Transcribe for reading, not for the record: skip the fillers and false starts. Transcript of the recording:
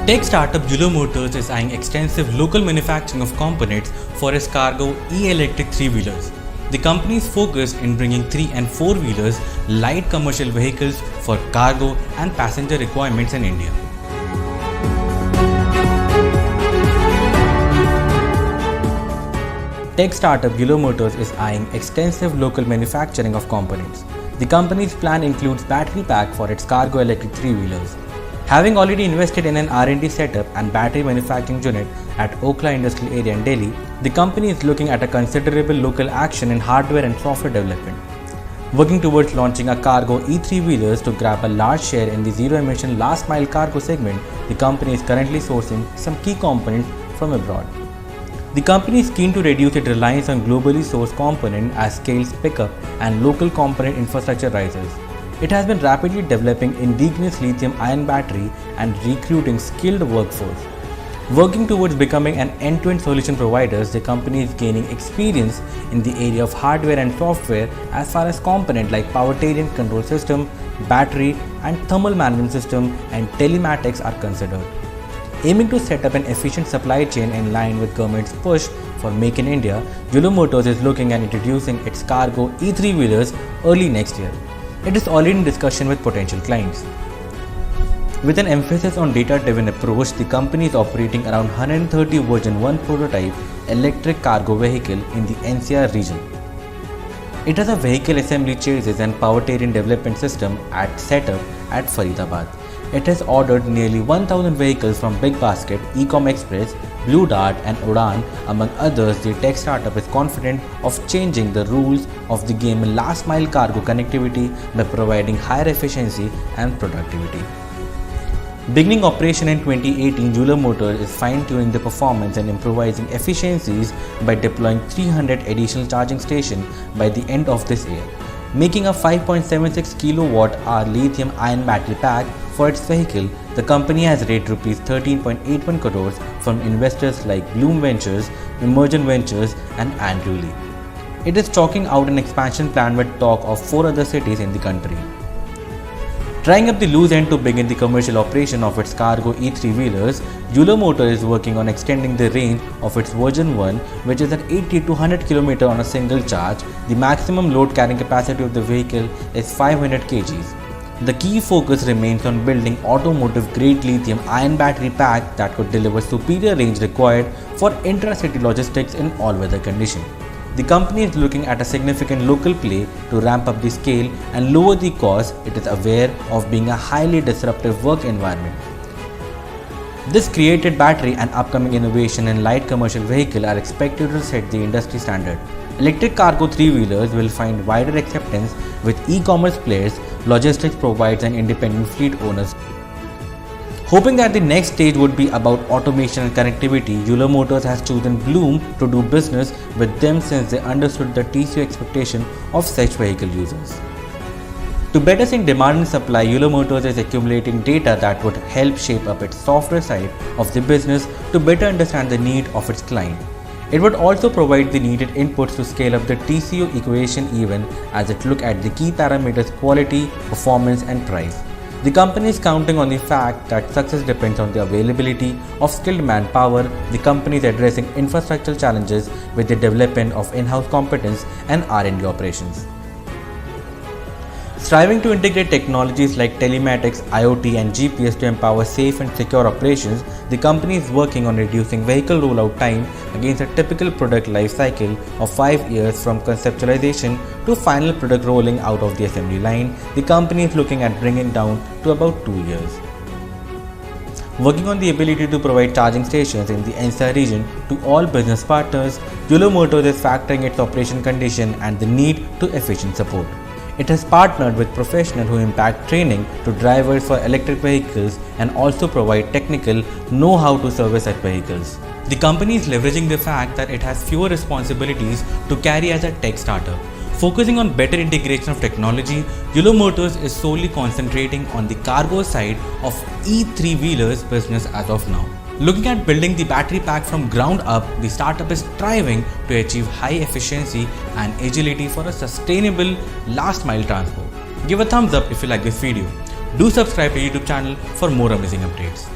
Tech startup Yulo Motors is eyeing extensive local manufacturing of components for its cargo e-electric three-wheelers. The company is focused in bringing 3 and 4-wheelers light commercial vehicles for cargo and passenger requirements in India. Tech startup Yulo Motors is eyeing extensive local manufacturing of components. The company's plan includes battery pack for its cargo electric three-wheelers. Having already invested in an R&D setup and battery manufacturing unit at Okhla Industrial Area in Delhi, the company is looking at a considerable local action in hardware and software development. Working towards launching a cargo e-3-wheelers to grab a large share in the zero-emission last-mile cargo segment, the company is currently sourcing some key components from abroad. The company is keen to reduce its reliance on globally sourced components as scales pick up and local component infrastructure rises. It has been rapidly developing indigenous lithium-ion battery and recruiting skilled workforce. Working towards becoming an end-to-end solution provider, the company is gaining experience in the area of hardware and software as far as components like powertrain control system, battery and thermal management system and telematics are considered. Aiming to set up an efficient supply chain in line with government's push for Make in India, Yulo Motors is looking at introducing its cargo e-3-wheelers early next year. It is already in discussion with potential clients. With an emphasis on data-driven approach, the company is operating around 130 version 1 prototype electric cargo vehicle in the NCR region. It has a vehicle assembly chassis and powertrain development system set up at Faridabad. It has ordered nearly 1,000 vehicles from Big Basket, Ecom Express, Blue Dart and Udaan. Among others, the tech startup is confident of changing the rules of the game in last-mile cargo connectivity by providing higher efficiency and productivity. Beginning operation in 2018, Yulo Motors is fine-tuning the performance and improvising efficiencies by deploying 300 additional charging stations by the end of this year, making a 5.76 kWh lithium-ion battery pack for its vehicle. The company has raised Rs 13.81 crores from investors like Bloom Ventures, Emergent Ventures and Andrew Lee. It is chalking out an expansion plan with talk of 4 other cities in the country. Trying up the loose end to begin the commercial operation of its cargo e-3-wheelers, Yulo Motors is working on extending the range of its version 1, which is at 80 to 100 km on a single charge. The maximum load carrying capacity of the vehicle is 500 kgs. The key focus remains on building automotive-grade lithium-ion battery pack that could deliver superior range required for intra-city logistics in all weather conditions. The company is looking at a significant local play to ramp up the scale and lower the cost. It is aware of being a highly disruptive work environment. This created battery and upcoming innovation in light commercial vehicle are expected to set the industry standard. Electric cargo three-wheelers will find wider acceptance with e-commerce players, logistics providers and independent fleet owners. Hoping that the next stage would be about automation and connectivity, Yulo Motors has chosen Bloom to do business with them since they understood the TCO expectation of such vehicle users. To better sync demand and supply, Yulo Motors is accumulating data that would help shape up its software side of the business to better understand the need of its client. It would also provide the needed inputs to scale up the TCO equation even as it looks at the key parameters quality, performance and price. The company is counting on the fact that success depends on the availability of skilled manpower. The company is addressing infrastructural challenges with the development of in-house competence and R&D operations. Striving to integrate technologies like telematics, IoT and GPS to empower safe and secure operations, the company is working on reducing vehicle rollout time against a typical product life cycle of 5 years from conceptualization to final product rolling out of the assembly line. The company is looking at bringing down to about 2 years. Working on the ability to provide charging stations in the NCR region to all business partners, Yulo Motors is factoring its operation condition and the need to efficient support. It has partnered with professionals who impact training to drivers for electric vehicles and also provide technical know-how to service such vehicles. The company is leveraging the fact that it has fewer responsibilities to carry as a tech startup. Focusing on better integration of technology, Yulo Motors is solely concentrating on the cargo side of e-3-wheelers business as of now. Looking at building the battery pack from ground up, the startup is striving to achieve high efficiency and agility for a sustainable last mile transport. Give a thumbs up if you like this video. Do subscribe to our YouTube channel for more amazing updates.